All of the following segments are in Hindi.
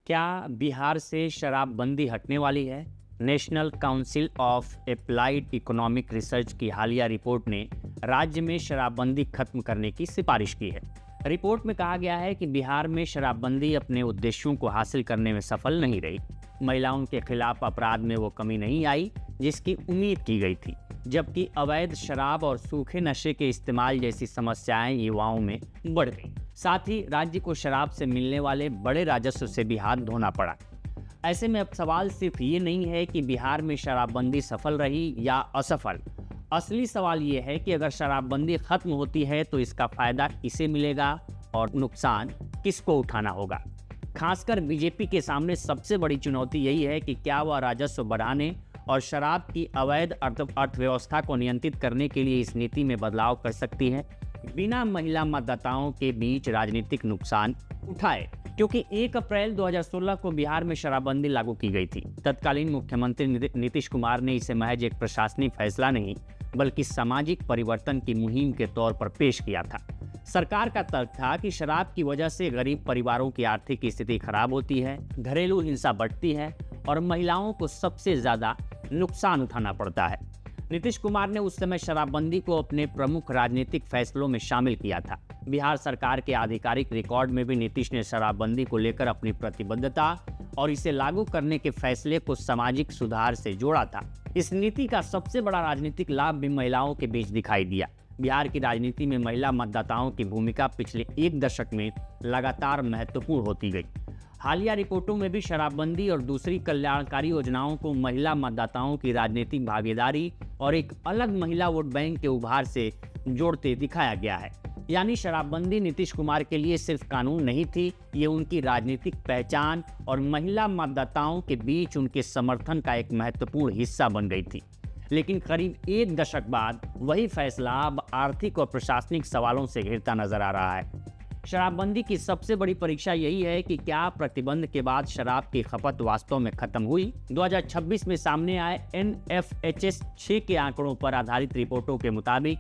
क्या बिहार से शराबबंदी हटने वाली है? National council of applied economic research की हालिया रिपोर्ट ने राज्य में शराबबंदी खत्म करने की सिफारिश की है। रिपोर्ट में कहा गया है कि बिहार में शराबबंदी अपने उद्देश्यों को हासिल करने में सफल नहीं रही। महिलाओं के खिलाफ अपराध में वो कमी नहीं आई जिसकी उम्मीद की गई थी, जबकि अवैध शराब और सूखे नशे के इस्तेमाल जैसी समस्याएं युवाओं में बढ़ गई। साथ ही राज्य को शराब से मिलने वाले बड़े राजस्व से भी हाथ धोना पड़ा। ऐसे में अब सवाल सिर्फ ये नहीं है कि बिहार में शराबबंदी सफल रही या असफल। असली सवाल ये है कि अगर शराबबंदी खत्म होती है तो इसका फायदा किसे मिलेगा और नुकसान किसको उठाना होगा। खासकर बीजेपी के सामने सबसे बड़ी चुनौती यही है कि क्या वह राजस्व बढ़ाने और शराब की अवैध अर्थव्यवस्था को नियंत्रित करने के लिए इस नीति में बदलाव कर सकती है, बिना महिला मतदाताओं के बीच राजनीतिक नुकसान उठाए। क्योंकि 1 अप्रैल 2016 को बिहार में शराबबंदी लागू की गई थी। तत्कालीन मुख्यमंत्री नीतीश कुमार ने इसे महज एक प्रशासनिक फैसला नहीं बल्कि सामाजिक परिवर्तन की मुहिम के तौर पर पेश किया था। सरकार का तर्क था कि शराब की वजह से गरीब परिवारों की आर्थिक स्थिति खराब होती है, घरेलू हिंसा बढ़ती है और महिलाओं को सबसे ज्यादा नुकसान उठाना पड़ता है। नीतीश कुमार ने उस समय शराबबंदी को अपने प्रमुख राजनीतिक फैसलों में शामिल किया था। बिहार सरकार के आधिकारिक रिकॉर्ड में भी नीतीश ने शराबबंदी को लेकर अपनी प्रतिबद्धता और इसे लागू करने के फैसले को सामाजिक सुधार से जोड़ा था। इस नीति का सबसे बड़ा राजनीतिक लाभ भी महिलाओं के बीच दिखाई दिया। बिहार की राजनीति में महिला मतदाताओं की भूमिका पिछले 1 दशक में लगातार महत्वपूर्ण होती गई। हालिया रिपोर्टों में भी शराबबंदी और दूसरी कल्याणकारी योजनाओं को महिला मतदाताओं की राजनीतिक भागीदारी और एक अलग महिला वोट बैंक के उभार से जोड़ते दिखाया गया है। यानी शराबबंदी नीतीश कुमार के लिए सिर्फ कानून नहीं थी, ये उनकी राजनीतिक पहचान और महिला मतदाताओं के बीच उनके समर्थन का एक महत्वपूर्ण हिस्सा बन गई थी। लेकिन करीब 1 दशक बाद वही फैसला अब आर्थिक और प्रशासनिक सवालों से घिरता नजर आ रहा है। शराबबंदी की सबसे बड़ी परीक्षा यही है कि क्या प्रतिबंध के बाद शराब की खपत वास्तव में खत्म हुई। 2026 में सामने आए NFHS 6 के आंकड़ों पर आधारित रिपोर्टों के मुताबिक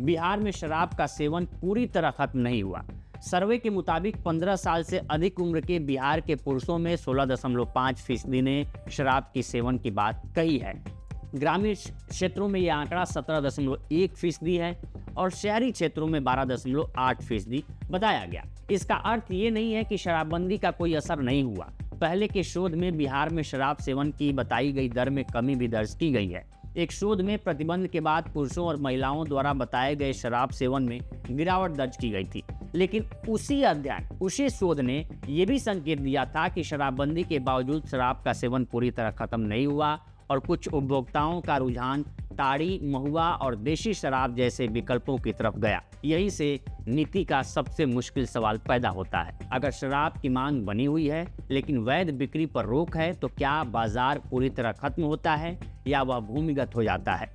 बिहार में शराब का सेवन पूरी तरह खत्म नहीं हुआ। सर्वे के मुताबिक 15 साल से अधिक उम्र के बिहार के पुरुषों में 16.5% ने शराब के सेवन की बात कही है। ग्रामीण क्षेत्रों में यह आंकड़ा 17.1% है और शहरी क्षेत्रों में 12.8% बताया गया। इसका अर्थ ये नहीं है कि शराबबंदी का कोई असर नहीं हुआ। पहले के शोध में बिहार में शराब सेवन की बताई गई दर में कमी भी दर्ज की गई है। एक शोध में प्रतिबंध के बाद पुरुषों और महिलाओं द्वारा बताए गए शराब सेवन में गिरावट दर्ज की गई थी। लेकिन उसी शोध ने यह भी संकेत दिया था कि शराबबंदी के बावजूद शराब का सेवन पूरी तरह खत्म नहीं हुआ और कुछ उपभोक्ताओं का रुझान ताड़ी, महुआ और देशी शराब जैसे विकल्पों की तरफ गया। यही से नीति का सबसे मुश्किल सवाल पैदा होता है। अगर शराब की मांग बनी हुई है लेकिन वैध बिक्री पर रोक है तो क्या बाजार पूरी तरह खत्म होता है या वह भूमिगत हो जाता है।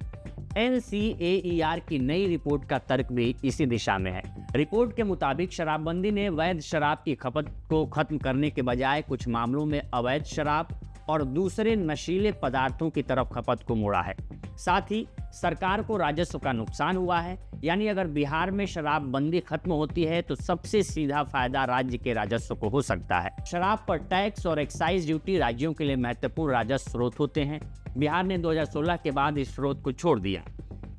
NCAER की नई रिपोर्ट का तर्क भी इसी दिशा में है। रिपोर्ट के मुताबिक शराबबंदी ने वैध शराब की खपत को खत्म करने के बजाय कुछ मामलों में अवैध शराब और दूसरे नशीले पदार्थों की तरफ खपत को मोड़ा है। साथ ही सरकार को राजस्व का नुकसान हुआ है। यानी अगर बिहार में शराबबंदी खत्म होती है तो सबसे सीधा फायदा राज्य के राजस्व को हो सकता है। शराब पर टैक्स और एक्साइज ड्यूटी राज्यों के लिए महत्वपूर्ण राजस्व स्रोत होते हैं। बिहार ने 2016 के बाद इस स्रोत को छोड़ दिया।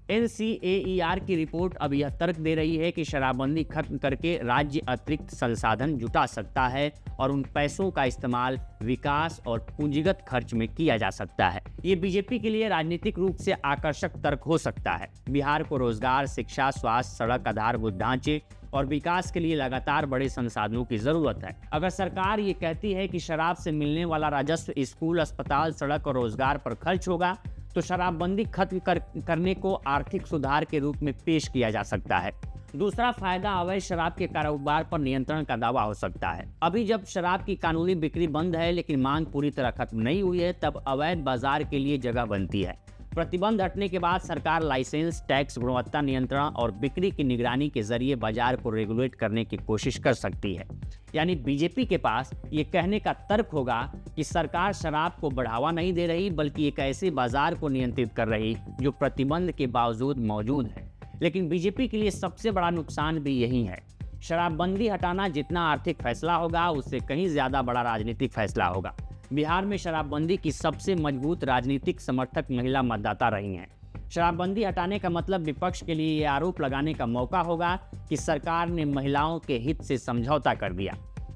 NCAER की रिपोर्ट अब यह तर्क दे रही है कि शराबबंदी खत्म करके राज्य अतिरिक्त संसाधन जुटा सकता है और उन पैसों का इस्तेमाल विकास और पूंजीगत खर्च में किया जा सकता है। ये बीजेपी के लिए राजनीतिक रूप से आकर्षक तर्क हो सकता है। बिहार को रोजगार, शिक्षा, स्वास्थ्य, सड़क, आधारभूत ढांचे और विकास के लिए लगातार बड़े संसाधनों की जरूरत है। अगर सरकार ये कहती है कि शराब से मिलने वाला राजस्व स्कूल, अस्पताल, सड़क और रोजगार पर खर्च होगा तो शराबबंदी खत्म करने को आर्थिक सुधार के रूप में पेश किया जा सकता है। दूसरा फायदा अवैध शराब के कारोबार पर नियंत्रण का दावा हो सकता है। अभी जब शराब की कानूनी बिक्री बंद है लेकिन मांग पूरी तरह खत्म नहीं हुई है, तब अवैध बाजार के लिए जगह बनती है। प्रतिबंध हटने के बाद सरकार लाइसेंस, टैक्स, गुणवत्ता नियंत्रण और बिक्री की निगरानी के जरिए बाजार को रेगुलेट करने की कोशिश कर सकती है। यानी बीजेपी के पास ये कहने का तर्क होगा कि सरकार शराब को बढ़ावा नहीं दे रही बल्कि एक ऐसे बाजार को नियंत्रित कर रही जो प्रतिबंध के बावजूद मौजूद है। लेकिन बीजेपी के लिए सबसे बड़ा नुकसान भी यही है। शराबबंदी हटाना जितना आर्थिक फैसला होगा उससे कहीं ज्यादा बड़ा राजनीतिक फैसला होगा। बिहार में शराबबंदी की सबसे मजबूत राजनीतिक समर्थक महिला मतदाता रही हैं। शराबबंदी हटाने का मतलब विपक्ष के लिए ये आरोप लगाने का मौका होगा कि सरकार ने महिलाओं के हित से समझौता कर दिया।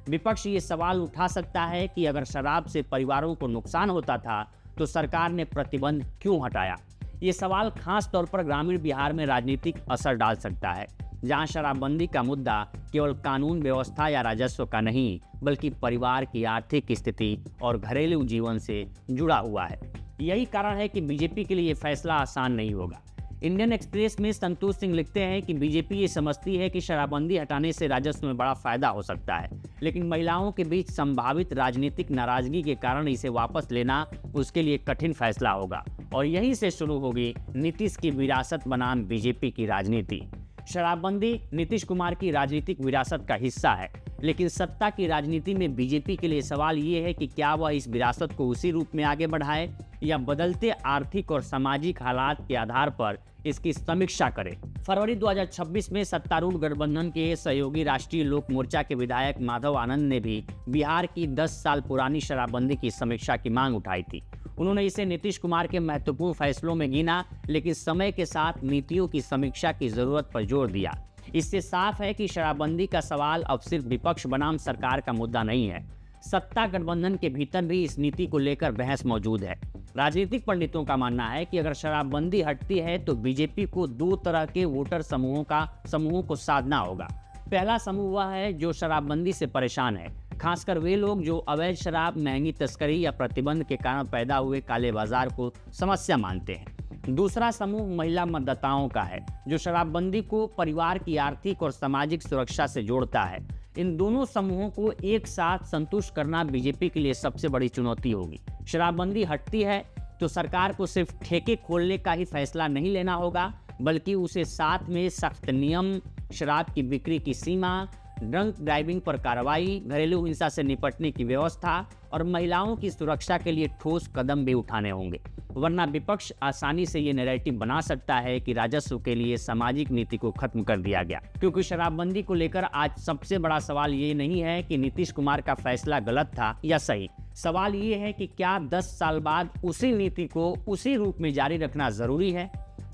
विपक्ष ये सवाल उठा सकता है कि अगर शराब से परिवारों को नुकसान होता था तो सरकार ने प्रतिबंध क्यों हटाया। ये सवाल खास तौर पर ग्रामीण बिहार में राजनीतिक असर डाल सकता है, जहां शराबबंदी का मुद्दा केवल कानून व्यवस्था या राजस्व का नहीं बल्कि परिवार की आर्थिक स्थिति और घरेलू जीवन से जुड़ा हुआ है। यही कारण है कि बीजेपी के लिए ये फैसला आसान नहीं होगा। इंडियन एक्सप्रेस में संतोष सिंह लिखते हैं कि बीजेपी ये समझती है कि शराबबंदी हटाने से राजस्व में बड़ा फायदा हो सकता है, लेकिन महिलाओं के बीच संभावित राजनीतिक नाराजगी के कारण इसे वापस लेना उसके लिए कठिन फैसला होगा और यहीं से शुरू होगी नीतीश की विरासत बनाम बीजेपी की राजनीति। शराबबंदी नीतीश कुमार की राजनीतिक विरासत का हिस्सा है, लेकिन सत्ता की राजनीति में बीजेपी के लिए सवाल ये है कि क्या वह इस विरासत को उसी रूप में आगे बढ़ाए या बदलते आर्थिक और सामाजिक हालात के आधार पर इसकी समीक्षा करे। फरवरी 2026 में सत्तारूढ़ गठबंधन के सहयोगी राष्ट्रीय लोक मोर्चा के विधायक माधव आनंद ने भी बिहार की 10 साल पुरानी शराबबंदी की समीक्षा की मांग उठाई थी। उन्होंने इसे नीतीश कुमार के महत्वपूर्ण फैसलों में गिना, लेकिन समय के साथ नीतियों की समीक्षा की जरूरत पर जोर दिया। इससे साफ है कि शराबबंदी का सवाल अब सिर्फ विपक्ष बनाम सरकार का मुद्दा नहीं है। सत्ता गठबंधन के भीतर भी इस नीति को लेकर बहस मौजूद है। राजनीतिक पंडितों का मानना है कि अगर शराबबंदी हटती है तो बीजेपी को दो तरह के वोटर समूहों को साधना होगा। पहला समूह वह है जो शराबबंदी से परेशान है, खासकर वे लोग जो अवैध शराब, महंगी तस्करी या प्रतिबंध के कारण पैदा हुए काले बाजार को समस्या मानते हैं। दूसरा समूह महिला मतदाताओं का है जो शराबबंदी को परिवार की आर्थिक और सामाजिक सुरक्षा से जोड़ता है। इन दोनों समूहों को एक साथ संतुष्ट करना बीजेपी के लिए सबसे बड़ी चुनौती होगी। शराबबंदी हटती है तो सरकार को सिर्फ ठेके खोलने का ही फैसला नहीं लेना होगा, बल्कि उसे साथ में सख्त नियम, शराब की बिक्री की सीमा, ड्रंक ड्राइविंग पर कार्रवाई, घरेलू हिंसा से निपटने की व्यवस्था और महिलाओं की सुरक्षा के लिए ठोस कदम भी उठाने होंगे। वरना विपक्ष आसानी से ये नैरेटिव बना सकता है कि राजस्व के लिए सामाजिक नीति को खत्म कर दिया गया। क्योंकि शराबबंदी को लेकर आज सबसे बड़ा सवाल ये नहीं है कि नीतीश कुमार का फैसला गलत था या सही। सवाल ये है कि क्या 10 साल बाद उसी नीति को उसी रूप में जारी रखना जरूरी है।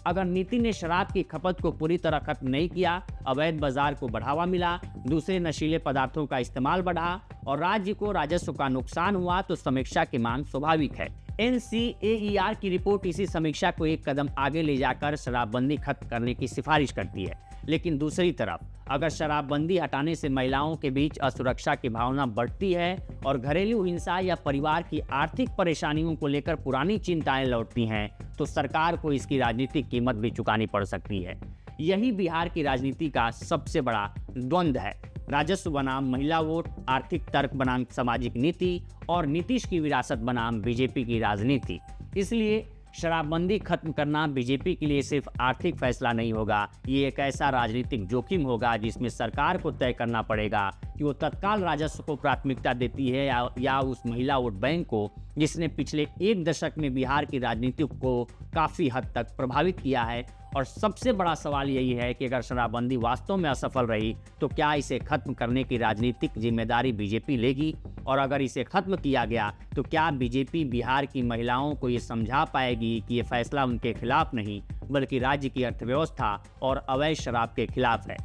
अगर नीति ने शराब की खपत को पूरी तरह खत्म नहीं किया, अवैध बाजार को बढ़ावा मिला, दूसरे नशीले पदार्थों का इस्तेमाल बढ़ा और राज्य को राजस्व का नुकसान हुआ, तो समीक्षा की मांग स्वाभाविक है। NCAER की रिपोर्ट इसी समीक्षा को एक कदम आगे ले जाकर शराबबंदी खत्म करने की सिफारिश करती है। लेकिन दूसरी तरफ अगर शराबबंदी हटाने से महिलाओं के बीच असुरक्षा की भावना बढ़ती है और घरेलू हिंसा या परिवार की आर्थिक परेशानियों को लेकर पुरानी चिंताएं लौटती हैं, तो सरकार को इसकी राजनीतिक कीमत भी चुकानी पड़ सकती है। यही बिहार की राजनीति का सबसे बड़ा द्वंद्व है। राजस्व बनाम महिला वोट, आर्थिक तर्क बनाम सामाजिक नीति और नीतीश की विरासत बनाम बीजेपी की राजनीति। इसलिए शराबबंदी खत्म करना बीजेपी के लिए सिर्फ आर्थिक फैसला नहीं होगा, ये एक ऐसा राजनीतिक जोखिम होगा जिसमें सरकार को तय करना पड़ेगा कि वो तत्काल राजस्व को प्राथमिकता देती है या उस महिला वोट बैंक को जिसने पिछले एक दशक में बिहार की राजनीति को काफ़ी हद तक प्रभावित किया है। और सबसे बड़ा सवाल यही है कि अगर शराबबंदी वास्तव में असफल रही तो क्या इसे खत्म करने की राजनीतिक जिम्मेदारी बीजेपी लेगी, और अगर इसे खत्म किया गया तो क्या बीजेपी बिहार की महिलाओं को ये समझा पाएगी कि ये फैसला उनके खिलाफ नहीं बल्कि राज्य की अर्थव्यवस्था और अवैध शराब के खिलाफ है।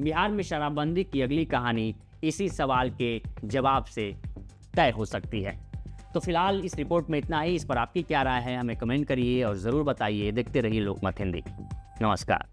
बिहार में शराबबंदी की अगली कहानी इसी सवाल के जवाब से तय हो सकती है। तो फिलहाल इस रिपोर्ट में इतना ही। इस पर आपकी क्या राय है हमें कमेंट करिए और ज़रूर बताइए। देखते रहिए लोकमत हिंदी। नमस्कार।